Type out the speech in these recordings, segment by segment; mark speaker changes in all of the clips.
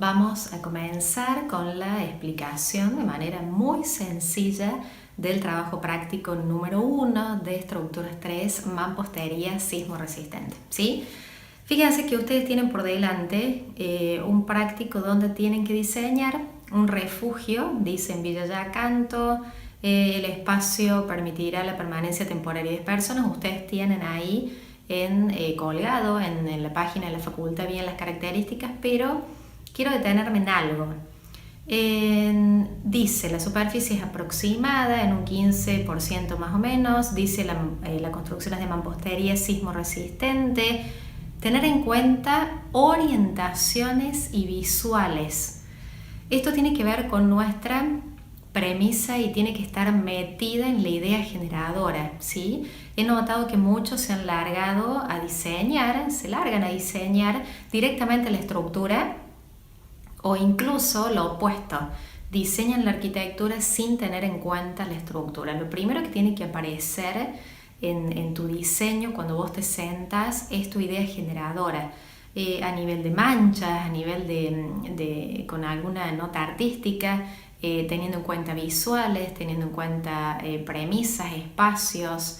Speaker 1: Vamos a comenzar con la explicación de manera muy sencilla del trabajo práctico número 1 de estructuras 3, mampostería sismo resistente, ¿sí? Fíjense que ustedes tienen por delante un práctico donde tienen que diseñar un refugio, dice en Villa Yacanto, el espacio permitirá la permanencia temporaria de personas. Ustedes tienen ahí colgado en la página de la facultad bien las características, pero quiero detenerme en algo. Dice la superficie es aproximada en un 15% más o menos, dice la construcción es de mampostería sismo resistente. Tener en cuenta orientaciones y visuales. Esto tiene que ver con nuestra premisa y tiene que estar metida en la idea generadora, ¿sí? He notado que muchos se largan a diseñar directamente la estructura o incluso lo opuesto, diseñan la arquitectura sin tener en cuenta la estructura. Lo primero que tiene que aparecer en tu diseño cuando vos te sentas es tu idea generadora, a nivel de manchas, a nivel de con alguna nota artística, teniendo en cuenta visuales, teniendo en cuenta premisas, espacios,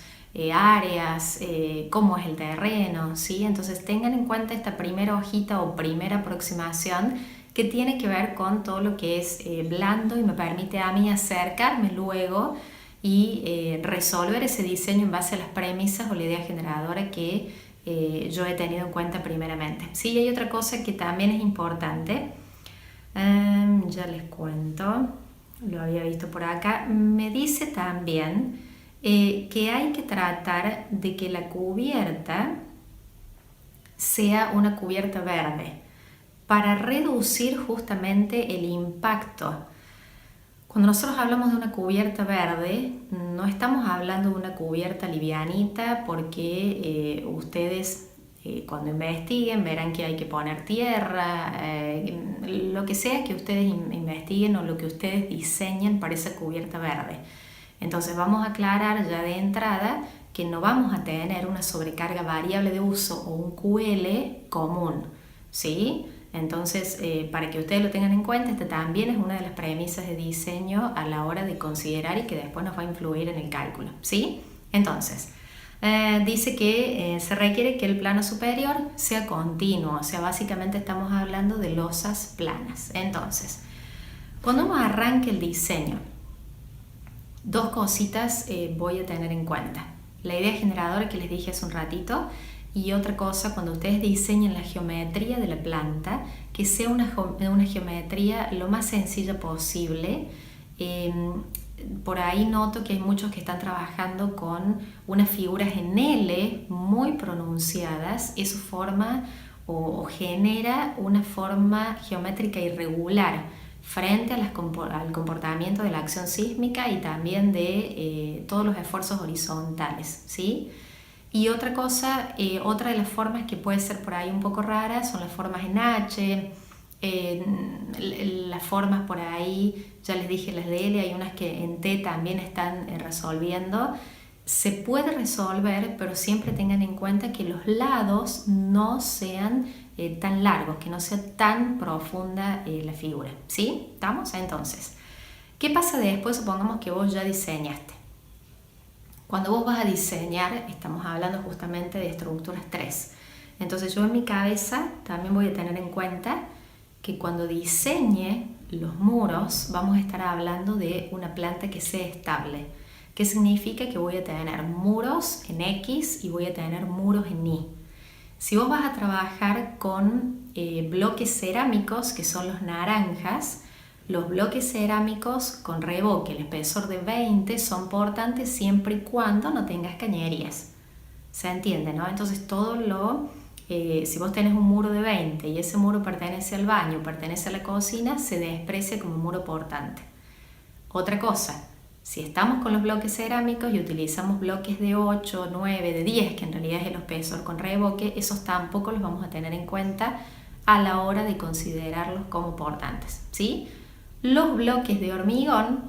Speaker 1: áreas, cómo es el terreno, ¿sí? Entonces tengan en cuenta esta primera hojita o primera aproximación que tiene que ver con todo lo que es blando y me permite a mí acercarme luego y resolver ese diseño en base a las premisas o la idea generadora que yo he tenido en cuenta primeramente. Sí, hay otra cosa que también es importante, ya les cuento, lo había visto por acá, me dice también que hay que tratar de que la cubierta sea una cubierta verde para reducir justamente el impacto. Cuando nosotros hablamos de una cubierta verde, no estamos hablando de una cubierta livianita porque ustedes cuando investiguen verán que hay que poner tierra, lo que sea que ustedes investiguen o lo que ustedes diseñen para esa cubierta verde. Entonces vamos a aclarar ya de entrada que no vamos a tener una sobrecarga variable de uso o un QL común, ¿sí? Entonces, para que ustedes lo tengan en cuenta, esta también es una de las premisas de diseño a la hora de considerar y que después nos va a influir en el cálculo, ¿sí? Entonces, dice que se requiere que el plano superior sea continuo, o sea, básicamente estamos hablando de losas planas. Entonces, cuando uno arranque el diseño, dos cositas voy a tener en cuenta. La idea generadora que les dije hace un ratito. Y otra cosa, cuando ustedes diseñen la geometría de la planta, que sea una geometría lo más sencilla posible. Por ahí noto que hay muchos que están trabajando con unas figuras en L muy pronunciadas. Eso forma o genera una forma geométrica irregular frente a al comportamiento de la acción sísmica y también de todos los esfuerzos horizontales, ¿sí? Y otra cosa, otra de las formas que puede ser por ahí un poco rara son las formas en H, las formas por ahí, ya les dije las de L, hay unas que en T también están resolviendo. Se puede resolver, pero siempre tengan en cuenta que los lados no sean tan largos, que no sea tan profunda la figura, ¿sí? ¿Estamos? Entonces, ¿qué pasa después? Supongamos que vos ya diseñaste. Cuando vos vas a diseñar, estamos hablando justamente de estructuras 3. Entonces yo en mi cabeza también voy a tener en cuenta que cuando diseñe los muros vamos a estar hablando de una planta que sea estable. ¿Qué significa? Que voy a tener muros en X y voy a tener muros en Y. Si vos vas a trabajar con bloques cerámicos, que son los naranjas, los bloques cerámicos con revoque, el espesor de 20, son portantes siempre y cuando no tengas cañerías. ¿Se entiende, no? Entonces si vos tenés un muro de 20 y ese muro pertenece al baño, pertenece a la cocina, se desprecia como muro portante. Otra cosa, si estamos con los bloques cerámicos y utilizamos bloques de 8, 9, de 10, que en realidad es el espesor con revoque, esos tampoco los vamos a tener en cuenta a la hora de considerarlos como portantes, ¿sí? Los bloques de hormigón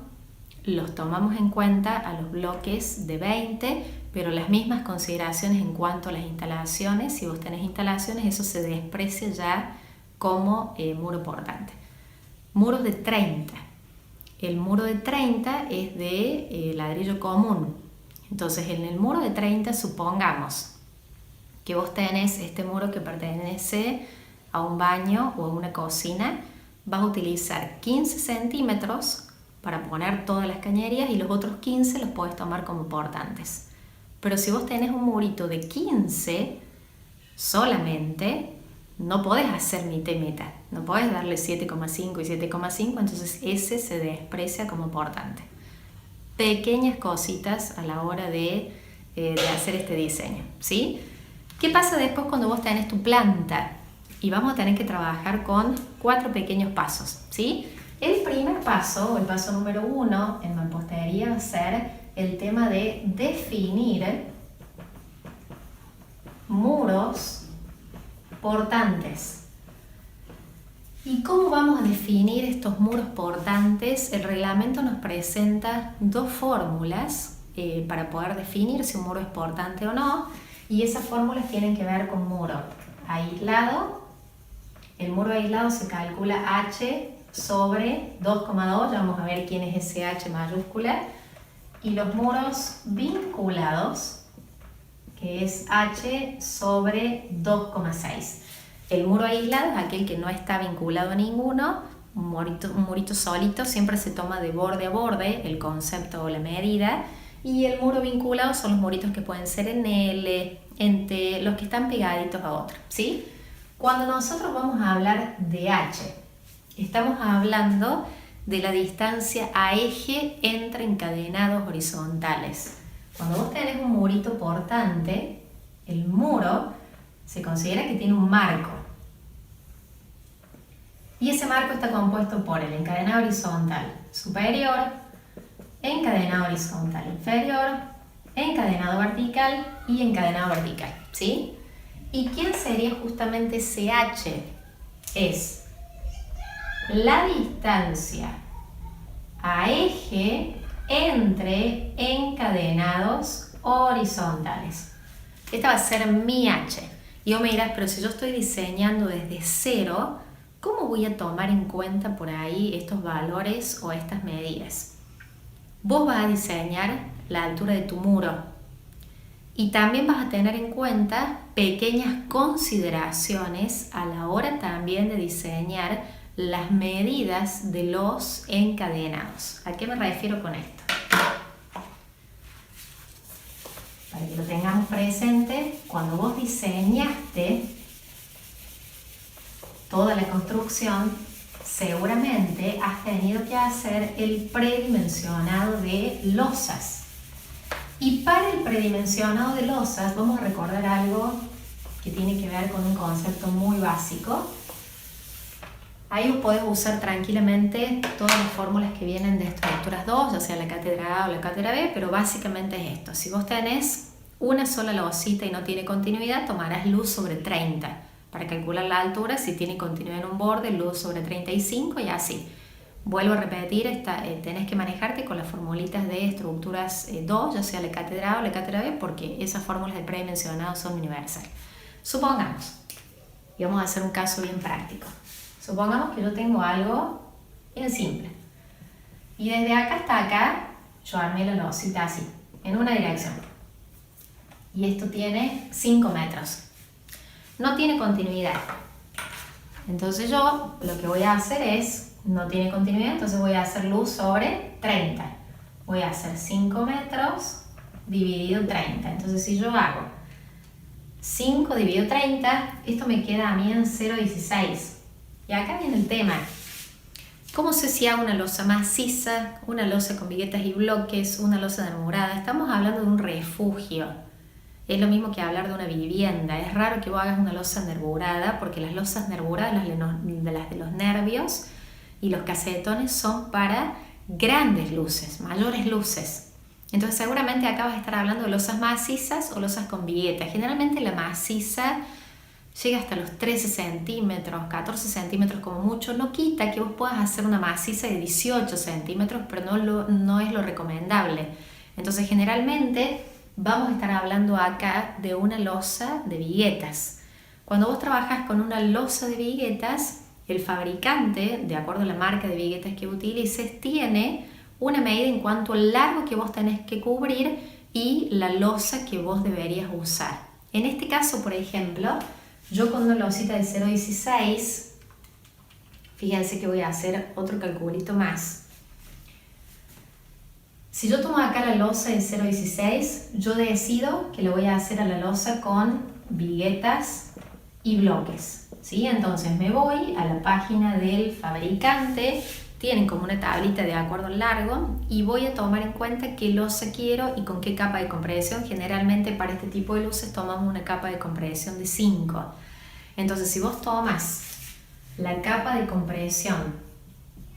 Speaker 1: los tomamos en cuenta a los bloques de 20, pero las mismas consideraciones en cuanto a las instalaciones. Si vos tenés instalaciones, eso se desprecia ya como muro portante. Muros de 30. El muro de 30 es de ladrillo común. Entonces en el muro de 30 supongamos que vos tenés este muro que pertenece a un baño o a una cocina. Vas a utilizar 15 centímetros para poner todas las cañerías y los otros 15 los podés tomar como portantes. Pero si vos tenés un murito de 15 solamente, no podés hacer mitad y mitad. No podés darle 7,5 y 7,5, entonces ese se desprecia como portante. Pequeñas cositas a la hora de hacer este diseño, ¿sí? ¿Qué pasa después cuando vos tenés tu planta? Y vamos a tener que trabajar con 4 pequeños pasos, ¿sí? El primer paso, o el paso número 1 en mampostería, va a ser el tema de definir muros portantes. ¿Y cómo vamos a definir estos muros portantes? El reglamento nos presenta 2 fórmulas para poder definir si un muro es portante o no, y esas fórmulas tienen que ver con muro aislado. El muro aislado se calcula H sobre 2,2, ya vamos a ver quién es ese H mayúscula, y los muros vinculados, que es H sobre 2,6. El muro aislado es aquel que no está vinculado a ninguno, un murito solito, siempre se toma de borde a borde el concepto o la medida, y el muro vinculado son los muritos que pueden ser en L, en T, los que están pegaditos a otro, ¿sí? Cuando nosotros vamos a hablar de H, estamos hablando de la distancia a eje entre encadenados horizontales. Cuando vos tenés un murito portante, el muro se considera que tiene un marco. Y ese marco está compuesto por el encadenado horizontal superior, encadenado horizontal inferior, encadenado vertical y encadenado vertical, ¿sí? ¿Y quién sería justamente ese H? Es la distancia a eje entre encadenados horizontales. Esta va a ser mi H. Y vos me dirás, pero si yo estoy diseñando desde cero, ¿cómo voy a tomar en cuenta por ahí estos valores o estas medidas? Vos vas a diseñar la altura de tu muro y también vas a tener en cuenta pequeñas consideraciones a la hora también de diseñar las medidas de los encadenados. ¿A qué me refiero con esto? Para que lo tengamos presente, cuando vos diseñaste toda la construcción, seguramente has tenido que hacer el predimensionado de losas. Y para el predimensionado de losas vamos a recordar algo que tiene que ver con un concepto muy básico. Ahí vos podés usar tranquilamente todas las fórmulas que vienen de estructuras 2, ya sea la cátedra A o la cátedra B, pero básicamente es esto. Si vos tenés una sola losita y no tiene continuidad, tomarás luz sobre 30. Para calcular la altura, si tiene continuidad en un borde, luz sobre 35 y así. Vuelvo a repetir, tenés que manejarte con las formulitas de estructuras 2, ya sea la cátedra A o la cátedra B, porque esas fórmulas de predimensionado son universales. Supongamos, y vamos a hacer un caso bien práctico. Supongamos que yo tengo algo bien simple. Y desde acá hasta acá, yo armé la losita así, en una dirección. Y esto tiene 5 metros. No tiene continuidad. Entonces yo lo que voy a hacer es, no tiene continuidad, entonces voy a hacer luz sobre 30. Voy a hacer 5 metros dividido 30. Entonces si yo hago 5 dividido 30, esto me queda a mí en 0,16. Y acá viene el tema. ¿Cómo sé si hago una losa maciza, una losa con viguetas y bloques, una losa nervurada? Estamos hablando de un refugio. Es lo mismo que hablar de una vivienda. Es raro que vos hagas una losa nervurada, porque las losas nervuradas, las de los nervios y los casetones, son para grandes luces, mayores luces. Entonces seguramente acá vas a estar hablando de losas macizas o losas con viguetas. Generalmente la maciza llega hasta los 13 centímetros, 14 centímetros como mucho. No quita que vos puedas hacer una maciza de 18 centímetros, pero no es lo recomendable. Entonces generalmente vamos a estar hablando acá de una losa de viguetas. Cuando vos trabajas con una losa de viguetas, el fabricante, de acuerdo a la marca de viguetas que utilices, tiene una medida en cuanto al largo que vos tenés que cubrir y la losa que vos deberías usar. En este caso, por ejemplo, yo con una losita de 0,16, fíjense que voy a hacer otro calculito más. Si yo tomo acá la losa de 0,16, yo decido que lo voy a hacer a la losa con viguetas y bloques, ¿sí? Entonces me voy a la página del fabricante, tienen como una tablita de acuerdo al largo y voy a tomar en cuenta qué losa quiero y con qué capa de compresión. Generalmente para este tipo de luces tomamos una capa de compresión de 5. Entonces si vos tomas la capa de compresión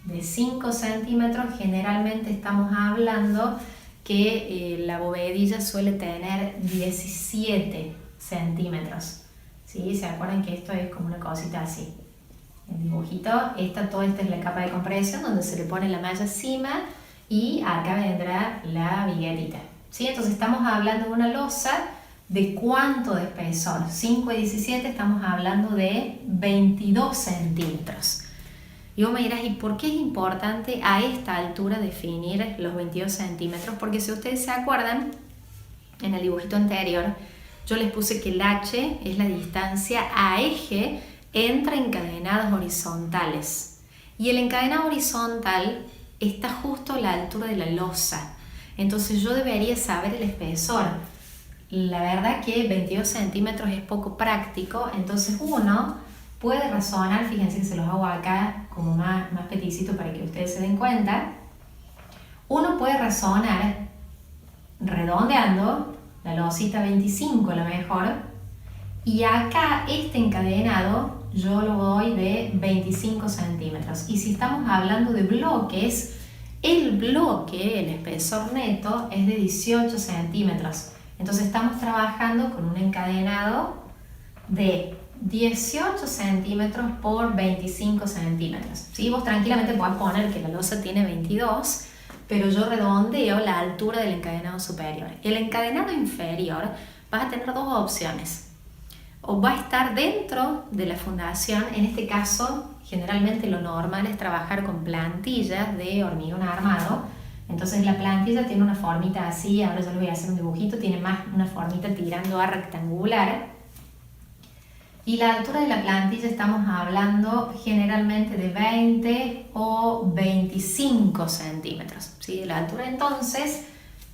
Speaker 1: de 5 centímetros, generalmente estamos hablando que la bovedilla suele tener 17 centímetros. ¿Sí? ¿Se acuerdan que esto es como una cosita así? El dibujito, toda esta es la capa de compresión donde se le pone la malla encima y acá vendrá la viguetita. ¿Sí? Entonces estamos hablando de una losa de cuánto de espesor, 5 y 17, estamos hablando de 22 centímetros. Y vos me dirás, ¿y por qué es importante a esta altura definir los 22 centímetros? Porque si ustedes se acuerdan, en el dibujito anterior, yo les puse que el H es la distancia a eje entre encadenados horizontales. Y el encadenado horizontal está justo a la altura de la losa. Entonces yo debería saber el espesor. La verdad que 22 centímetros es poco práctico, entonces uno puede razonar, fíjense que se los hago acá como más peticito para que ustedes se den cuenta. Uno puede razonar redondeando la losita 25 a lo mejor, y acá este encadenado yo lo doy de 25 centímetros. Y si estamos hablando de bloques, el bloque, el espesor neto, es de 18 centímetros. Entonces estamos trabajando con un encadenado de 18 centímetros por 25 centímetros. ¿Sí? Vos tranquilamente podés poner que la losa tiene 22, pero yo redondeo la altura del encadenado superior. El encadenado inferior vas a tener dos opciones. O va a estar dentro de la fundación, en este caso generalmente lo normal es trabajar con plantillas de hormigón armado. Entonces la plantilla tiene una formita así, ahora yo le voy a hacer un dibujito, tiene más una formita tirando a rectangular. Y la altura de la plantilla estamos hablando generalmente de 20 o 25 centímetros. ¿Sí? De la altura, entonces,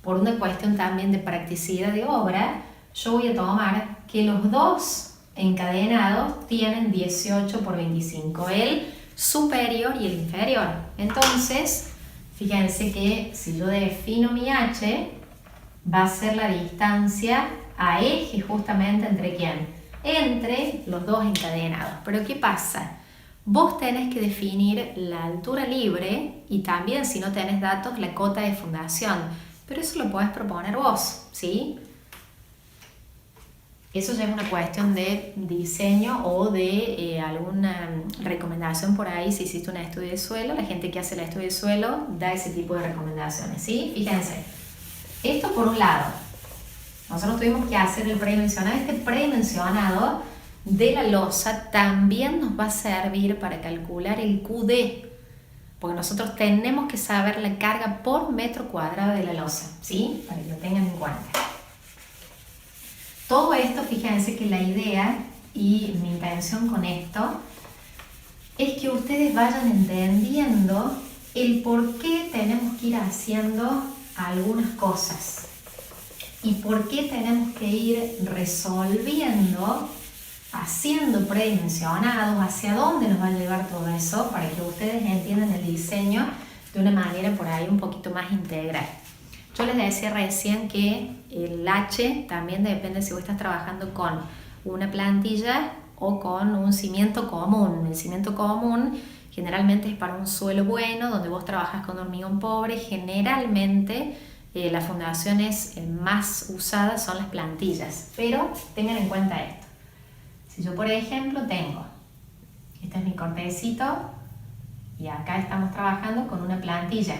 Speaker 1: por una cuestión también de practicidad de obra, yo voy a tomar que los dos encadenados tienen 18 por 25, el superior y el inferior. Entonces, fíjense que si yo defino mi H, va a ser la distancia a eje justamente entre ¿quién? Entre los dos encadenados. Pero ¿qué pasa? Vos tenés que definir la altura libre y también, si no tenés datos, la cota de fundación. Pero eso lo podés proponer vos, ¿sí? Eso ya es una cuestión de diseño o de alguna recomendación por ahí. Si hiciste un estudio de suelo, la gente que hace el estudio de suelo da ese tipo de recomendaciones, ¿sí? Fíjense, esto por un lado. Nosotros tuvimos que hacer el predimensionado. Este predimensionado de la losa también nos va a servir para calcular el QD, porque nosotros tenemos que saber la carga por metro cuadrado de la losa, ¿sí? Para que lo tengan en cuenta. Todo esto, fíjense que la idea y mi intención con esto es que ustedes vayan entendiendo el por qué tenemos que ir haciendo algunas cosas. ¿Y por qué tenemos que ir resolviendo, haciendo predimensionados, hacia dónde nos va a llevar todo eso, para que ustedes entiendan el diseño de una manera por ahí un poquito más integral? Yo les decía recién que el H también depende si vos estás trabajando con una plantilla o con un cimiento común. El cimiento común generalmente es para un suelo bueno, donde vos trabajas con hormigón pobre. Generalmente las fundaciones más usadas son las plantillas, pero tengan en cuenta esto. Si yo, por ejemplo, tengo, este es mi cortecito y acá estamos trabajando con una plantilla,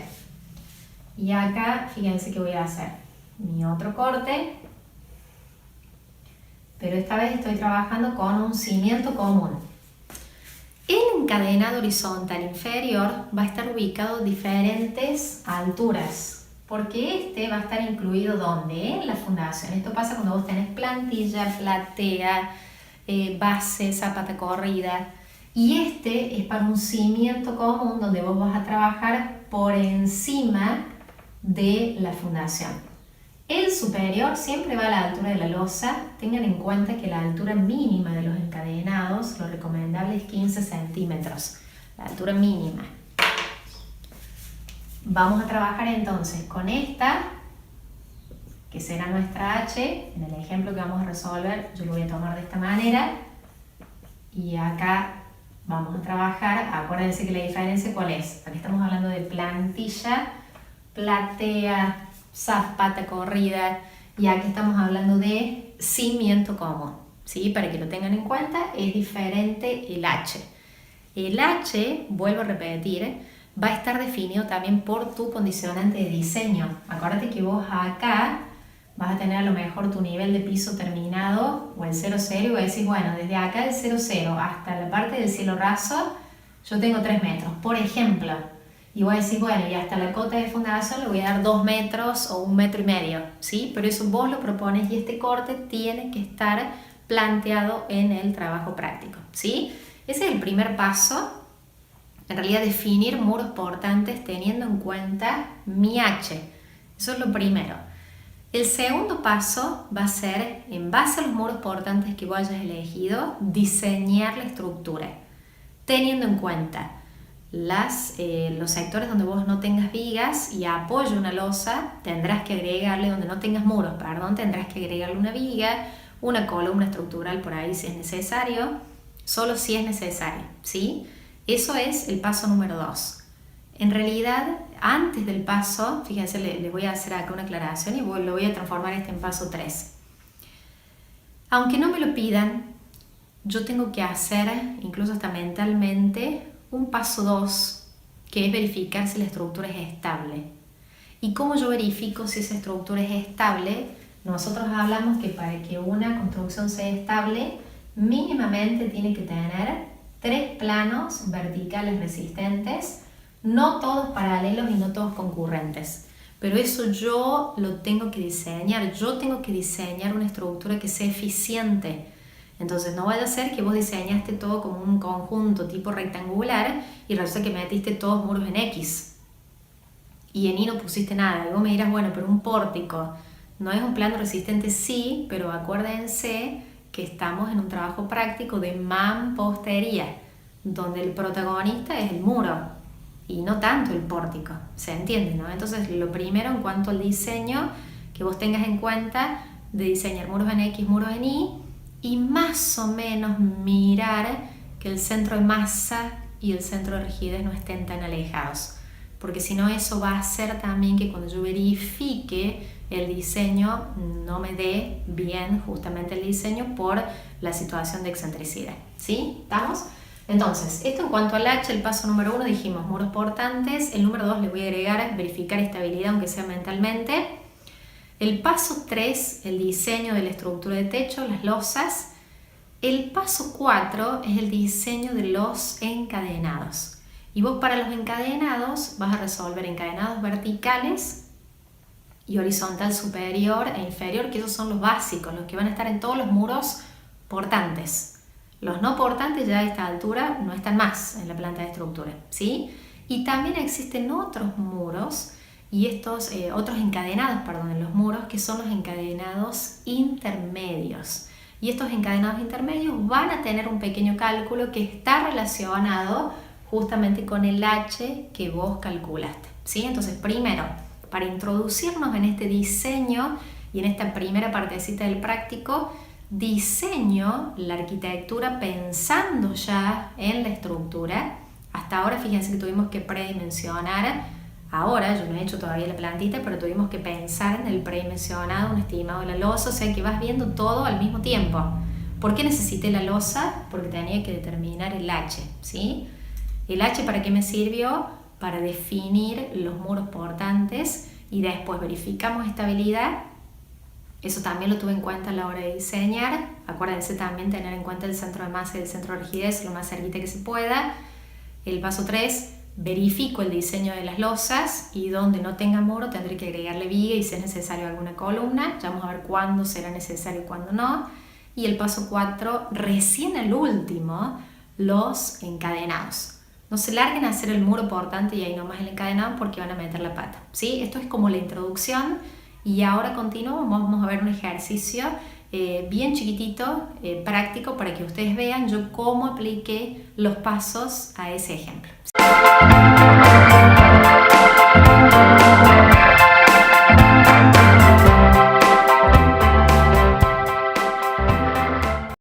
Speaker 1: y acá fíjense que voy a hacer mi otro corte pero esta vez estoy trabajando con un cimiento común. El encadenado horizontal inferior va a estar ubicado a diferentes alturas, porque este va a estar incluido ¿dónde? En la fundación. Esto pasa cuando vos tenés plantilla, platea, base, zapata corrida, y este es para un cimiento común donde vos vas a trabajar por encima de la fundación. El superior siempre va a la altura de la losa. Tengan en cuenta que la altura mínima de los encadenados, lo recomendable es 15 centímetros, la altura mínima. Vamos a trabajar entonces con esta, que será nuestra H. En el ejemplo que vamos a resolver, yo lo voy a tomar de esta manera. Y acá vamos a trabajar, acuérdense que la diferencia ¿cuál es? Aquí estamos hablando de plantilla, platea, zapata corrida, y aquí estamos hablando de cimiento común, ¿sí? Para que lo tengan en cuenta, es diferente el H. El H, vuelvo a repetir, va a estar definido también por tu condicionante de diseño. Acuérdate que vos acá vas a tener a lo mejor tu nivel de piso terminado o el 0,0 y vas a decir, bueno, desde acá el 0,0 hasta la parte del cielo raso yo tengo 3 metros, por ejemplo. Y voy a decir, bueno, y hasta la cota de fundación le voy a dar 2 metros o 1,5 metros, ¿sí? Pero eso vos lo propones y este corte tiene que estar planteado en el trabajo práctico, ¿sí? Ese es el primer paso. En realidad, definir muros portantes teniendo en cuenta mi H. Eso es lo primero. El segundo paso va a ser, en base a los muros portantes que vos hayas elegido, diseñar la estructura, teniendo en cuenta los sectores donde vos no tengas vigas y apoyo una losa, tendrás que agregarle, donde no tengas muros, perdón, tendrás que agregarle una viga, una columna estructural por ahí si es necesario, solo si es necesario, ¿sí? Eso es el paso número 2. En realidad, antes del paso, fíjense, les voy a hacer acá una aclaración y lo voy a transformar en paso 3. Aunque no me lo pidan, yo tengo que hacer, incluso hasta mentalmente, un paso 2, que es verificar si la estructura es estable. ¿Y cómo yo verifico si esa estructura es estable? Nosotros hablamos que para que una construcción sea estable, mínimamente tiene que tener 3 planos verticales resistentes, no todos paralelos y no todos concurrentes. Pero eso yo lo tengo que diseñar. Yo tengo que diseñar una estructura que sea eficiente. Entonces no vaya a ser que vos diseñaste todo como un conjunto tipo rectangular y resulta que metiste todos muros en X y en Y no pusiste nada. Y vos me dirás, bueno, pero un pórtico no es un plano resistente, sí, pero acuérdense que estamos en un trabajo práctico de mampostería, donde el protagonista es el muro y no tanto el pórtico, ¿se entiende, no? Entonces lo primero en cuanto al diseño, que vos tengas en cuenta de diseñar muros en X, muros en Y, y más o menos mirar que el centro de masa y el centro de rigidez no estén tan alejados, porque si no eso va a hacer también que cuando yo verifique el diseño no me dé bien justamente el diseño por la situación de excentricidad, ¿sí? ¿Estamos? Entonces, esto en cuanto al H, el paso número 1 dijimos muros portantes, el número 2 le voy a agregar verificar estabilidad aunque sea mentalmente. El paso 3, el diseño de la estructura de techo, las losas. El paso 4 es el diseño de los encadenados. Y vos para los encadenados vas a resolver encadenados verticales y horizontal superior e inferior, que esos son los básicos, los que van a estar en todos los muros portantes. Los no portantes ya a esta altura no están más en la planta de estructura, ¿sí? Y también existen otros muros y estos otros encadenados, perdón, en los muros, que son los encadenados intermedios. Y estos encadenados intermedios van a tener un pequeño cálculo que está relacionado justamente con el H que vos calculaste, ¿sí? Entonces, primero, para introducirnos en este diseño y en esta primera partecita del práctico, diseño la arquitectura pensando ya en la estructura. Hasta ahora fíjense que tuvimos que predimensionar. Ahora yo no he hecho todavía la plantita, pero tuvimos que pensar en el predimensionado, un estimado de la losa, o sea que vas viendo todo al mismo tiempo. ¿Por qué necesité la losa? Porque tenía que determinar el H, ¿sí? ¿El H para qué me sirvió? Para definir los muros portantes y después verificamos estabilidad Eso también lo tuve en cuenta a la hora de diseñar. Acuérdense también tener en cuenta el centro de masa y el centro de rigidez lo más cerquita que se pueda. El paso 3, verifico el diseño de las losas y donde no tenga muro tendré que agregarle viga y si es necesario alguna columna. Ya vamos a ver cuándo será necesario y cuándo no. Y el paso 4, recién el último, los encadenados. No se larguen a hacer el muro portante y ahí nomás el encadenado porque van a meter la pata, ¿sí? Esto es como la introducción y ahora continuamos, vamos a ver un ejercicio bien chiquitito, práctico, para que ustedes vean yo cómo apliqué los pasos a ese ejemplo.